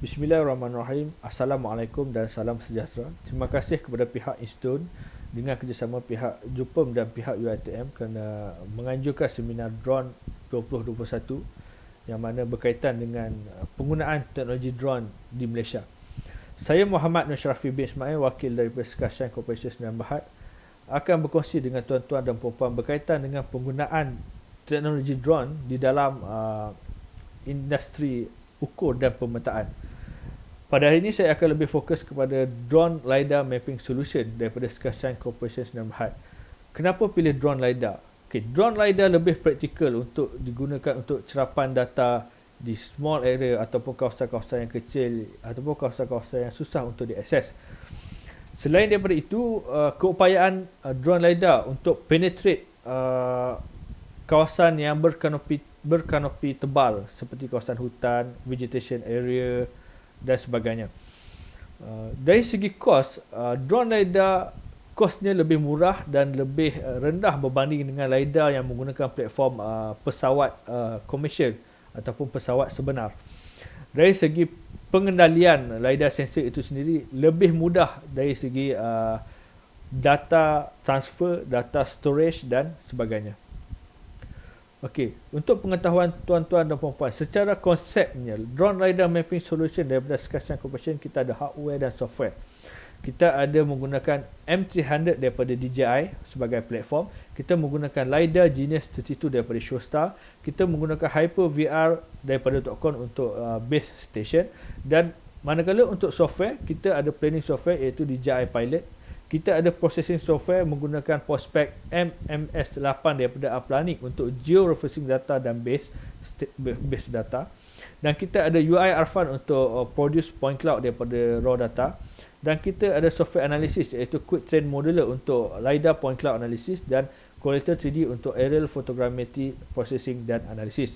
Bismillahirrahmanirrahim. Assalamualaikum dan salam sejahtera. Terima kasih kepada pihak Instone dengan kerjasama pihak Jupem dan pihak UiTM kerana menganjurkan seminar drone 2021 yang mana berkaitan dengan penggunaan teknologi drone di Malaysia. Saya Muhammad Nur Sharafi bin Ismail, wakil daripada Sekassian Corporation Sdn Bhd, akan berkongsi dengan tuan-tuan dan puan-puan berkaitan dengan penggunaan teknologi drone di dalam industri ukur dan pemetaan. Pada hari ini saya akan lebih fokus kepada drone lidar mapping solution daripada Sekassian Corporation Sdn Bhd. Kenapa pilih drone lidar? Drone lidar lebih praktikal untuk digunakan untuk cerapan data di small area ataupun kawasan-kawasan yang kecil ataupun kawasan-kawasan yang susah untuk diakses. Selain daripada itu, keupayaan drone lidar untuk penetrate kawasan yang berkanopi tebal seperti kawasan hutan, vegetation area dan sebagainya. Dari segi kos, drone lidar kosnya lebih murah dan lebih rendah berbanding dengan lidar yang menggunakan platform pesawat komersial ataupun pesawat sebenar. Dari segi pengendalian lidar sensor itu sendiri lebih mudah dari segi data transfer, data storage dan sebagainya. Okey, untuk pengetahuan tuan-tuan dan puan-puan, secara konsepnya drone lidar mapping solution daripada Sekassian Corporation, kita ada hardware dan software. Kita ada menggunakan M300 daripada DJI sebagai platform. Kita menggunakan lidar Genius 32 daripada Showstar. Kita menggunakan Hyper VR daripada .com untuk base station. Dan manakala untuk software, kita ada planning software iaitu DJI Pilot. Kita ada processing software menggunakan Postpac MMS8 daripada Uplanic untuk georeferencing data dan base data. Dan kita ada UI Arfan untuk produce point cloud daripada raw data. Dan kita ada software analysis iaitu Quick Train Modeler untuk lidar point cloud analysis dan Correlator 3D untuk aerial photogrammetry processing dan analysis.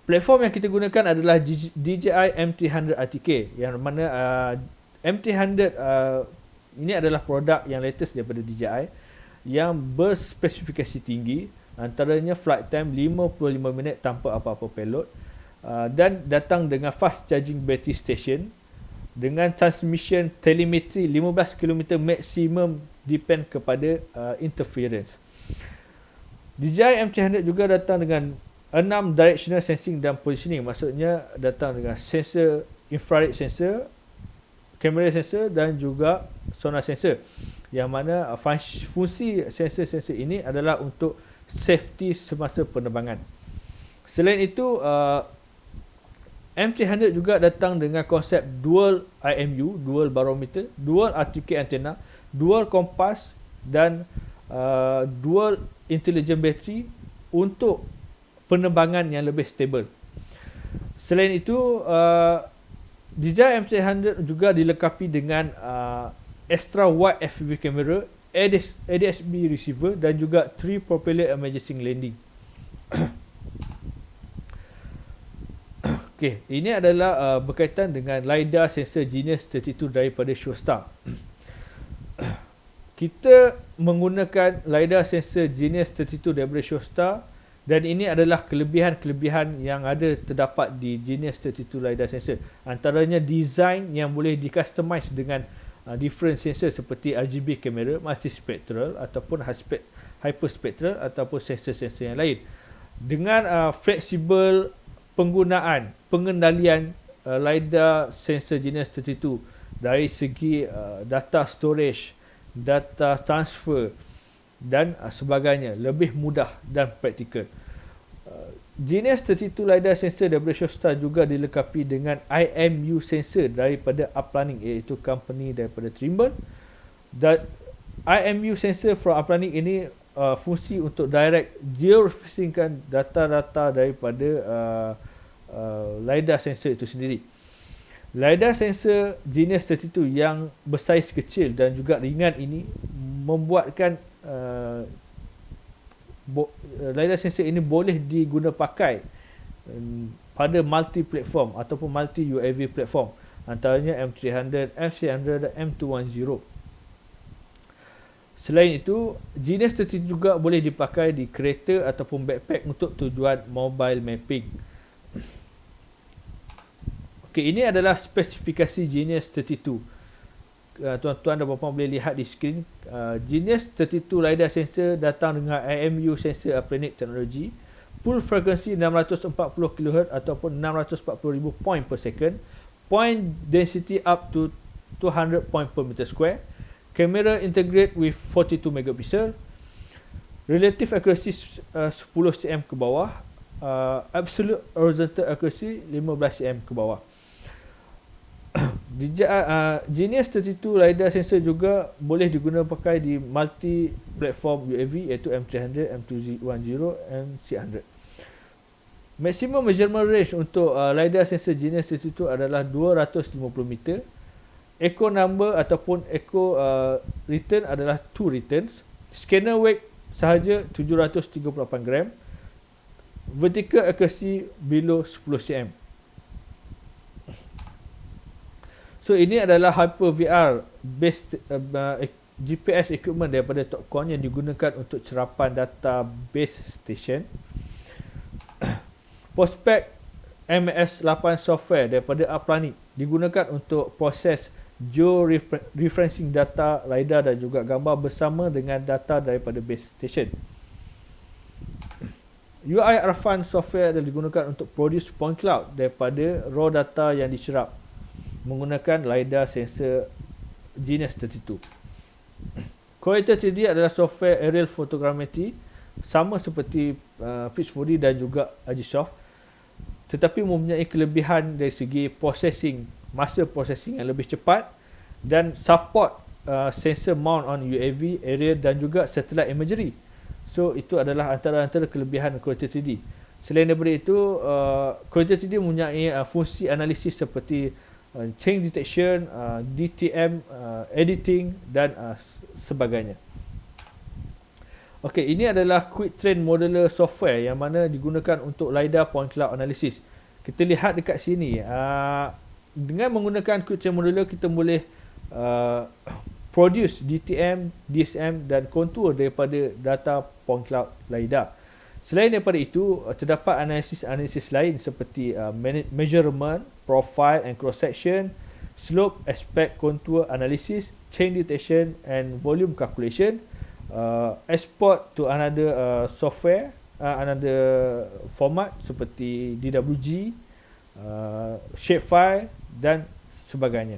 Platform yang kita gunakan adalah DJI M300 RTK, yang mana M300 ini adalah produk yang latest daripada DJI yang berspesifikasi tinggi, antaranya flight time 55 minit tanpa apa-apa payload, dan datang dengan fast charging battery station dengan transmission telemetry 15 km maksimum depend kepada interference. DJI M300 juga datang dengan 6 directional sensing dan positioning, maksudnya datang dengan sensor infrared sensor, kamera sensor dan juga sonar sensor, yang mana fungsi sensor-sensor ini adalah untuk safety semasa penerbangan. Selain itu, M300 juga datang dengan konsep dual IMU, dual barometer, dual RTK antenna, dual kompas dan dual intelligent battery untuk penerbangan yang lebih stable. Selain itu, DJI M300 juga dilengkapi dengan extra wide FPV camera, ADS-B receiver dan juga 3 propeller emergency landing. Okey, ini adalah berkaitan dengan lidar sensor Genius 32 daripada Showstar. Kita menggunakan lidar sensor Genius 32 daripada Showstar, dan ini adalah kelebihan-kelebihan yang ada terdapat di Genius 32 lidar sensor. Antaranya design yang boleh di-customize dengan different sensor seperti RGB kamera, multispectral ataupun hyperspectral ataupun sensor-sensor yang lain. Dengan fleksibel pengendalian lidar sensor Genius 32 dari segi data storage, data transfer dan sebagainya, lebih mudah dan praktikal. Genius 32 lidar sensor daripada Showstar juga dilengkapi dengan IMU sensor daripada Uplanic, iaitu company daripada Trimble. Dan IMU sensor from Uplanic ini fungsi untuk direct georeferencingkan data-data daripada lidar sensor itu sendiri. Lidar sensor Genius 32 yang bersaiz kecil dan juga ringan ini membuatkan lidar sensor ini boleh diguna pakai pada multi platform ataupun multi UAV platform, antaranya M300, M300 dan M210. Selain itu, Genius 32 juga boleh dipakai di kereta ataupun backpack untuk tujuan mobile mapping. Okey, ini adalah spesifikasi Genius 32. Tuan-tuan dan puan-puan boleh lihat di skrin. Genius 32 LiDAR sensor datang dengan IMU sensor Aplanix teknologi, full frequency 640 kHz ataupun 640,000 point per second, point density up to 200 point per meter square, camera integrate with 42 megapixel, relative accuracy 10 cm ke bawah, absolute horizontal accuracy 15 cm ke bawah. Genius 32 LiDAR sensor juga boleh digunakan pakai di multi platform UAV iaitu M300, M210, MC100. Maximum measurement range untuk LiDAR sensor Genius 32 adalah 250 meter. Echo number ataupun echo return adalah 2 returns. Scanner weight sahaja 738 gram. Vertical accuracy below 10 cm. So ini adalah Hyper VR based GPS equipment daripada Topcon yang digunakan untuk cerapan data base station. Prospect MS8 software daripada Aplanix digunakan untuk proses georeferencing data LiDAR dan juga gambar bersama dengan data daripada base station. UI Arfan software adalah digunakan untuk produce point cloud daripada raw data yang diserap menggunakan LiDAR sensor Genius 32. Corelator 3D adalah software aerial photogrammetry sama seperti Pitch4D dan juga Agisoft, tetapi mempunyai kelebihan dari segi processing, masa processing yang lebih cepat dan support sensor mount on UAV, aerial dan juga satellite imagery. So itu adalah antara kelebihan Corelator 3D. Selain daripada itu, Corelator 3D mempunyai fungsi analisis seperti change detection, DTM, editing dan sebagainya. Okey, ini adalah Quick Train Modeler software yang mana digunakan untuk LiDAR point cloud analysis. Kita lihat dekat sini, dengan menggunakan Quick Train Modeler kita boleh produce DTM, DSM dan kontur daripada data point cloud LiDAR. Selain daripada itu, terdapat analisis lain seperti measurement, profile and cross section, slope, aspect, contour analysis, chain detection and volume calculation, export to another software, another format seperti DWG, shapefile dan sebagainya.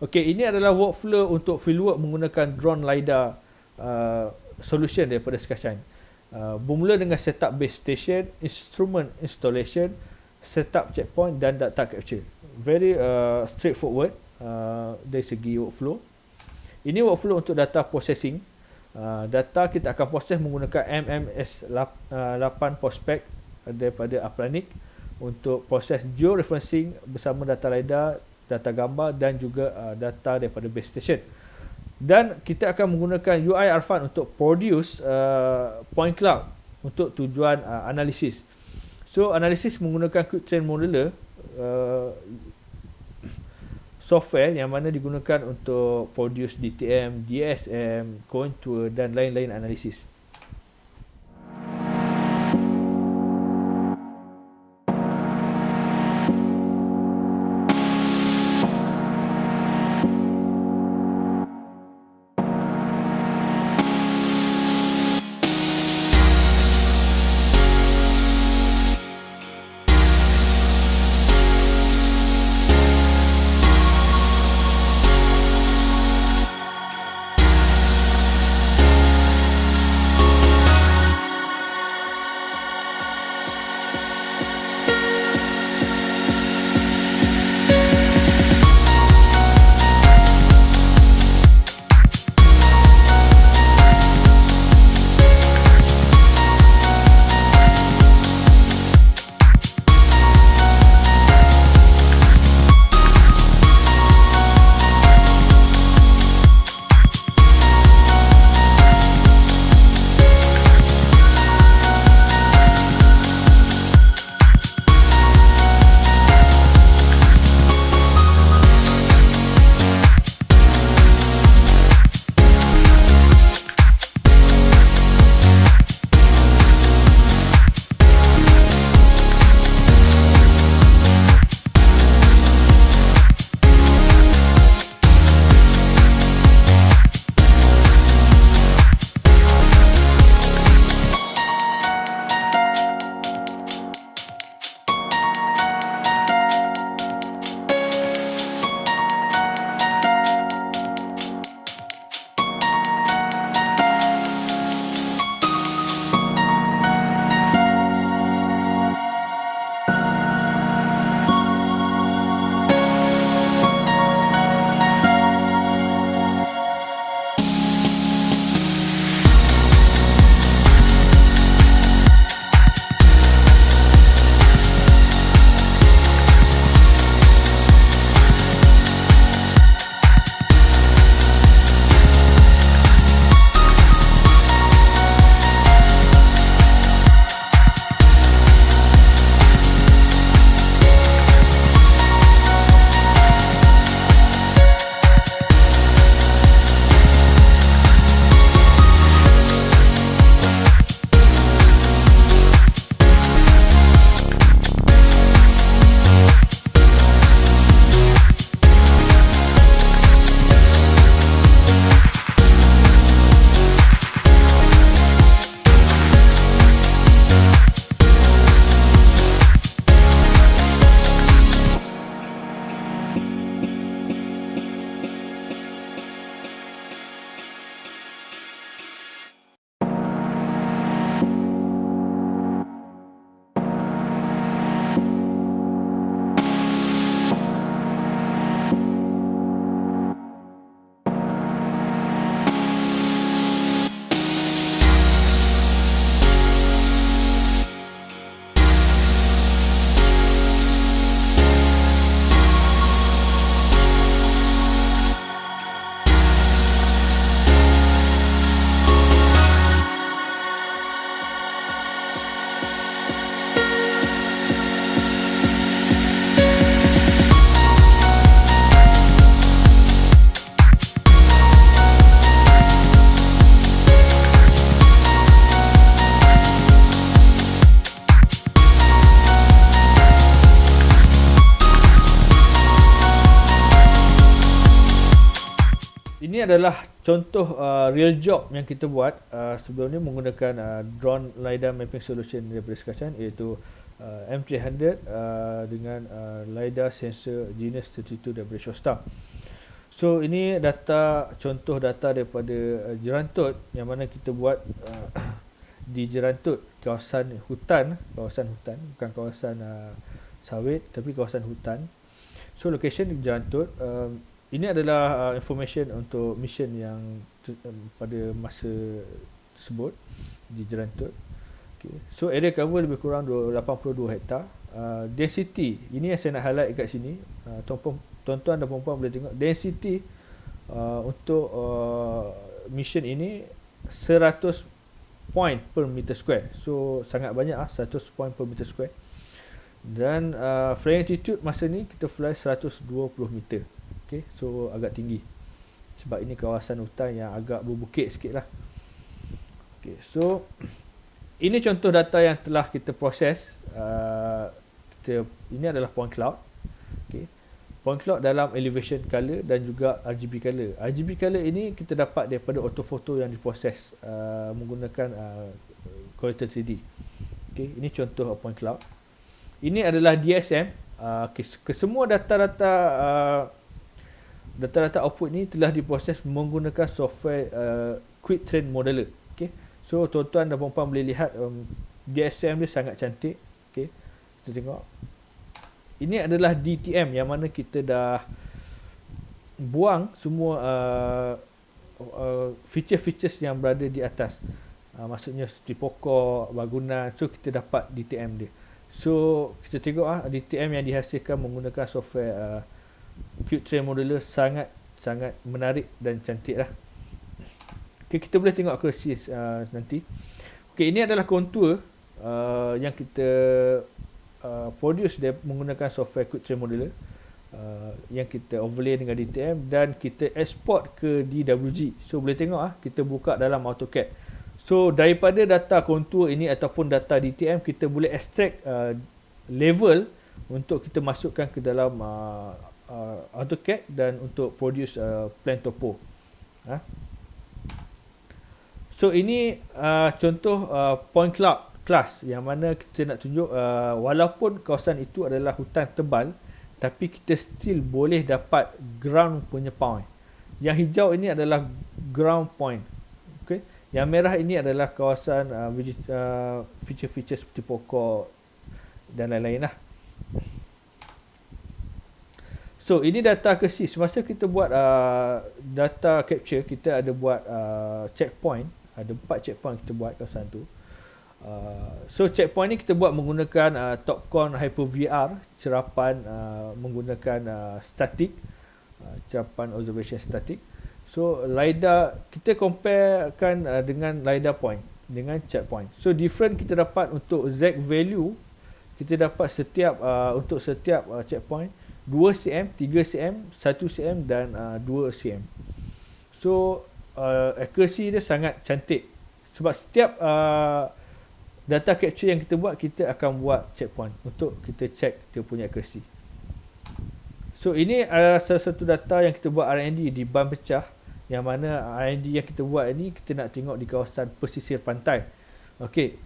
Okey, ini adalah workflow untuk fieldwork menggunakan drone LiDAR solution daripada Skyscan. Bermula dengan setup base station, instrument installation, setup checkpoint dan data capture. Very straightforward dari segi workflow. Ini workflow untuk data processing. Data kita akan proses menggunakan MMS8 Prospect daripada Aplanix untuk proses georeferencing bersama data LiDAR, data gambar dan juga data daripada base station. Dan kita akan menggunakan UI Arfan untuk produce point cloud untuk tujuan analisis. So analisis menggunakan Quick Train Modeler software yang mana digunakan untuk produce DTM, DSM, contour dan lain-lain analisis. ini adalah contoh real job yang kita buat sebelum ni menggunakan drone lidar mapping solution daripada Skacan, iaitu M300 dengan lidar sensor Genus 32 daripada Shostar. So ini contoh data daripada Jerantut yang mana kita buat di Jerantut, kawasan hutan, bukan kawasan sawit tapi kawasan hutan. So location di Jerantut. Ini adalah information untuk mission yang pada masa tersebut di Jerantut. Okay. So area cover lebih kurang 82 hektar. Density, ini yang saya nak highlight kat sini. Tuan-tuan dan puan-puan boleh tengok density untuk mission ini 100 point per meter square. So sangat banyak 100 point per meter square. Dan flying altitude masa ni kita fly 120 meter. Okay, so agak tinggi sebab ini kawasan hutan yang agak berbukit sikit lah. Okay, so ini contoh data yang telah kita proses. Ini adalah point cloud. Okay, point cloud dalam elevation color dan juga RGB color. RGB color ini kita dapat daripada ortofoto yang diproses menggunakan Corelator 3D. Okay, ini contoh point cloud. Ini adalah DSM. Semua data-data output ni telah diproses menggunakan software Quick Train Modeler. Okay. So tuan-tuan dan puan-puan boleh lihat DSM dia sangat cantik. Okay. Kita tengok. Ini adalah DTM yang mana kita dah buang semua feature-features yang berada di atas. Maksudnya seperti pokok, bangunan. So kita dapat DTM dia. So kita tengok DTM yang dihasilkan menggunakan software Quick Train Modeler sangat menarik dan cantik lah. Okay, kita boleh tengok accuracy nanti. Okay, ini adalah kontur yang kita produce menggunakan software Quick Train Modeler yang kita overlay dengan DTM dan kita export ke DWG. So boleh tengok kita buka dalam AutoCAD. So daripada data kontur ini ataupun data DTM kita boleh extract level untuk kita masukkan ke dalam AutoCAD dan untuk produce plan topo. So ini contoh point cloud class yang mana kita nak tunjuk walaupun kawasan itu adalah hutan tebal tapi kita still boleh dapat ground punya point. Yang hijau ini adalah ground point. Okay. Yang merah ini adalah kawasan feature-feature seperti pokok dan lain-lain lah. So ini data accuracy. Semasa kita buat data capture, kita ada buat checkpoint. Ada 4 checkpoint kita buat kawasan tu. So checkpoint ni kita buat menggunakan Topcon Hyper VR, cerapan menggunakan static, cerapan observation static. So lidar kita comparekan dengan lidar point dengan checkpoint. So different kita dapat untuk Z value. Kita dapat untuk setiap checkpoint 2 cm, 3 cm, 1 cm dan 2 cm. So accuracy dia sangat cantik. Sebab setiap data capture yang kita buat, kita akan buat checkpoint untuk kita check dia punya accuracy. So ini salah satu data yang kita buat R&D di ban pecah, yang mana R&D yang kita buat ini kita nak tengok di kawasan pesisir pantai. Okey,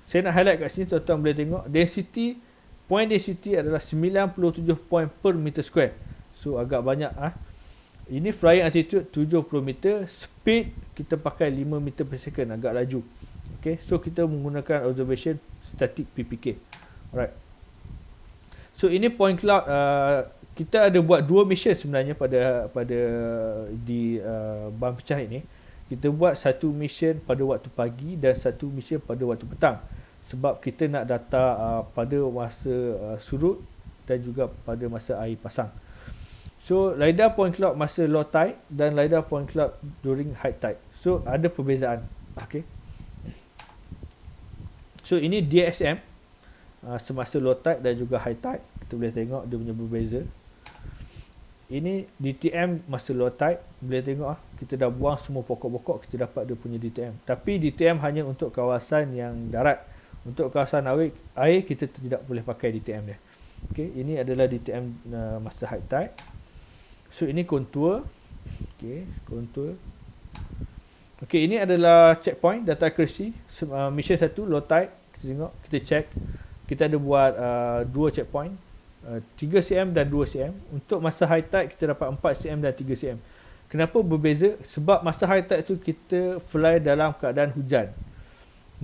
saya nak highlight kat sini, tuan-tuan boleh tengok density. Point density adalah 97 point per meter square. So agak banyak. Ini flying altitude 70 meter. Speed kita pakai 5 meter per second, agak laju. Okay, so kita menggunakan observation static PPK. Alright. So ini point cloud. Kita ada buat 2 mission sebenarnya pada di ban pecah ini. Kita buat satu mission pada waktu pagi dan satu mission pada waktu petang. Sebab kita nak data pada masa surut dan juga pada masa air pasang. So lidar point cloud masa low tide dan lidar point cloud during high tide. So ada perbezaan. Okay. So ini DSM semasa low tide dan juga high tide. Kita boleh tengok dia punya berbeza. Ini DTM masa low tide. Boleh tengok kita dah buang semua pokok-pokok, kita dapat dia punya DTM. Tapi DTM hanya untuk kawasan yang darat. Untuk kawasan air kita tidak boleh pakai DTM dia. Okay, ini adalah DTM masa high tide. So ini kontur. Okey, kontur. Okey, ini adalah checkpoint data accuracy. Mission 1 low tide. Kita tengok, kita check. Kita ada buat 2 checkpoint, 3 cm dan 2 cm. Untuk masa high tide kita dapat 4 cm dan 3 cm. Kenapa berbeza? Sebab masa high tide tu kita fly dalam keadaan hujan.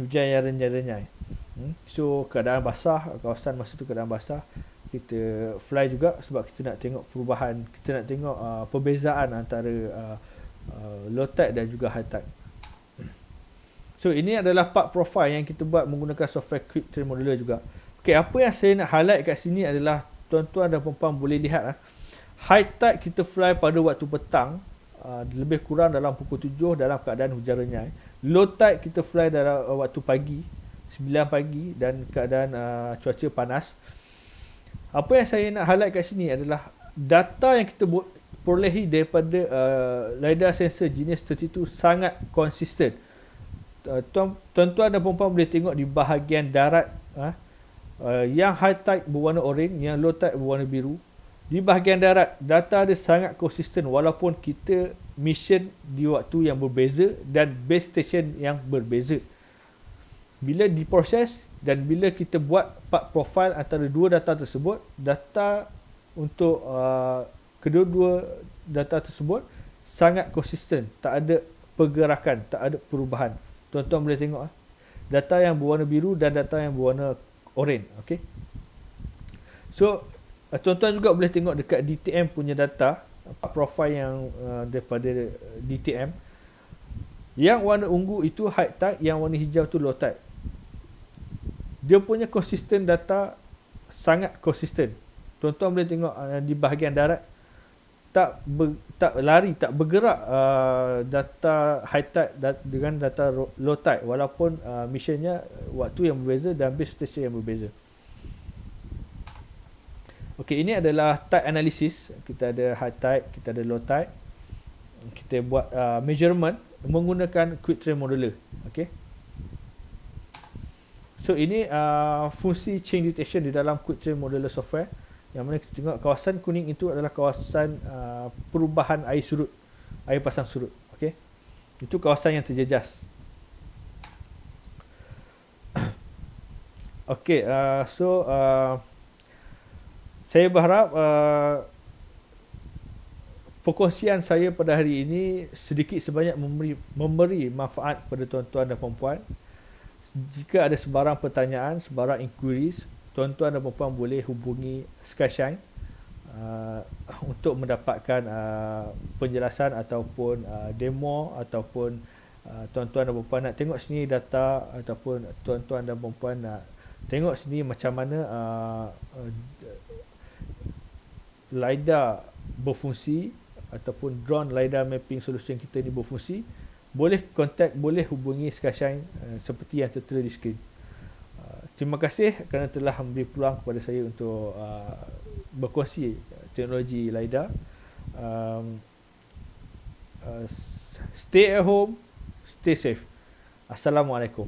Hujan yang renyai-renyai. So keadaan basah, kawasan masa tu keadaan basah. Kita fly juga sebab kita nak tengok perubahan, kita nak tengok perbezaan antara low tide dan juga high tide. So ini adalah part profile yang kita buat menggunakan software Quick Train Modeler juga. Okey, apa yang saya nak highlight kat sini adalah tuan-tuan dan puan-puan boleh lihat high tide kita fly pada waktu petang, lebih kurang dalam pukul 7 dalam keadaan hujan renyai. Low tide kita fly dalam waktu pagi, 9 pagi dan keadaan cuaca panas. Apa yang saya nak highlight kat sini adalah data yang kita perolehi daripada LiDAR sensor jenis 32 sangat konsisten. Tuan-tuan dan puan-puan boleh tengok di bahagian darat, yang high tide berwarna oranye, yang low tide berwarna biru. Di bahagian darat data dia sangat konsisten walaupun kita mission di waktu yang berbeza dan base station yang berbeza. Bila diproses dan bila kita buat part profile antara dua data tersebut, data untuk kedua-dua data tersebut sangat konsisten, tak ada pergerakan, tak ada perubahan. Tuan-tuan boleh tengok data yang berwarna biru dan data yang berwarna oranye. Okey. So tuan-tuan juga boleh tengok dekat DTM punya data, profile yang daripada DTM. Yang warna ungu itu high tide, yang warna hijau tu low tide. Dia punya konsisten data sangat konsisten. Tuan-tuan boleh tengok di bahagian darat tak lari, tak bergerak data high tide dengan data low tide walaupun missionnya waktu yang berbeza dan base station yang berbeza. Okey, ini adalah tide analysis. Kita ada high tide, kita ada low tide. Kita buat measurement menggunakan Quick Train Modeler. Okey. So ini fungsi change detection di dalam Quick Train Modeler software. Yang mana kita tengok kawasan kuning itu adalah kawasan perubahan air surut, air pasang surut. Okey. Itu kawasan yang terjejas. Okey, saya berharap perkongsian saya pada hari ini sedikit sebanyak memberi manfaat kepada tuan-tuan dan puan-puan. Jika ada sebarang pertanyaan, sebarang inquiries, tuan-tuan dan puan-puan boleh hubungi Skyshine untuk mendapatkan penjelasan ataupun demo, ataupun tuan-tuan dan puan-puan nak tengok sini data, ataupun tuan-tuan dan puan-puan nak tengok sini macam mana LiDAR berfungsi ataupun drone LiDAR mapping solution kita ni berfungsi, boleh contact, boleh hubungi Skyshine seperti yang tertera di skrin. Terima kasih kerana telah memberi peluang kepada saya untuk berkongsi teknologi LiDAR. Stay at home, stay safe. Assalamualaikum.